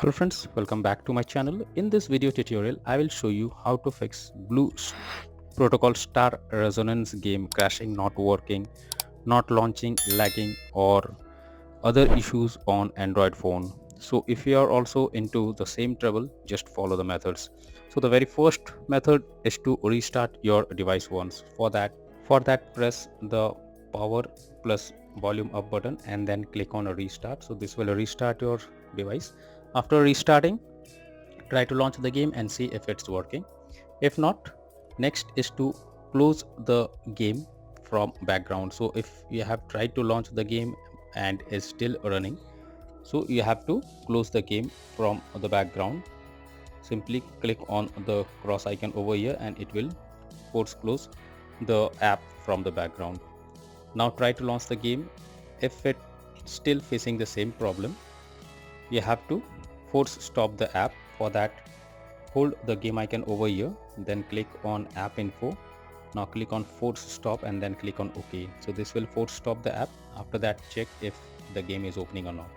Hello friends, welcome back to my channel. In this video tutorial, I will show you how to fix Protocol Star Resonance game crashing, not working, not launching, lagging, or other issues on Android phone. So if you are also into the same trouble, just follow the methods. So the very first method is to restart your device once. For that press the power plus volume up button and then click on a restart. So this will restart your device. After restarting, try to launch the game and see if it's working. If not, next is to close the game from background. So if you have tried to launch the game and is still running, so you have to close the game from the background. Simply click on the cross icon over here and it will force close the app from the background. Now try to launch the game. If it still facing the same problem, you have to force stop the app. For that, hold the game icon over here, then click on app info. Now click on force stop and then click on OK. So this will force stop the app. After that, check if the game is opening or not.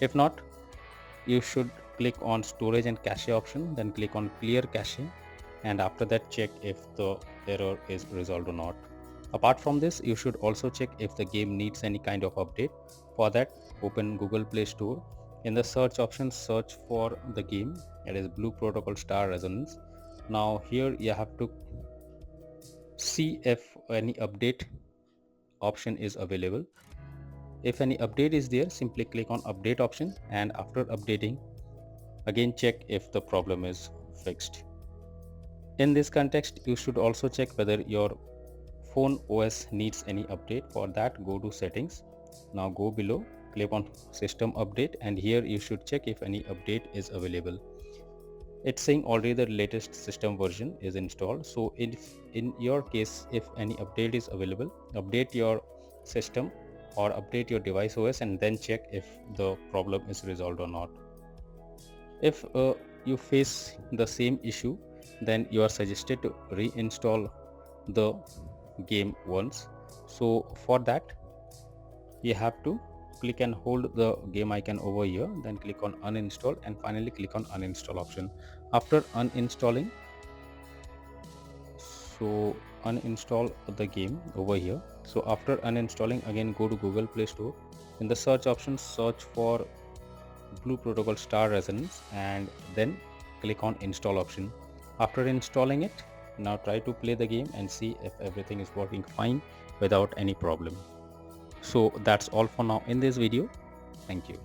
If not, you should click on storage and cache option, then click on clear cache, and after that check if the error is resolved or not. Apart from this, you should also check if the game needs any kind of update. For that, open Google Play Store. In the search option, search for the game. It is Blue Protocol Star Resonance. Now here you have to see if any update option is available. If any update is there, simply click on update option, and after updating, again check if the problem is fixed. In this context, you should also check whether your phone OS needs any update. For that, go to settings. Now go below, click on system update, and here you should check if any update is available. It's saying already the latest system version is installed. So if in your case, if any update is available, update your system or update your device OS and then check if the problem is resolved or not. If you face the same issue, then you are suggested to reinstall the game once. So for that, you have to click and hold the game icon over here, then click on uninstall and finally click on uninstall option. After uninstalling, so uninstall the game over here. So after uninstalling, again go to Google Play Store. In the search option, search for Blue Protocol Star Resonance and then click on install option. After installing it, now try to play the game and see if everything is working fine without any problem. So that's all for now in this video. Thank you.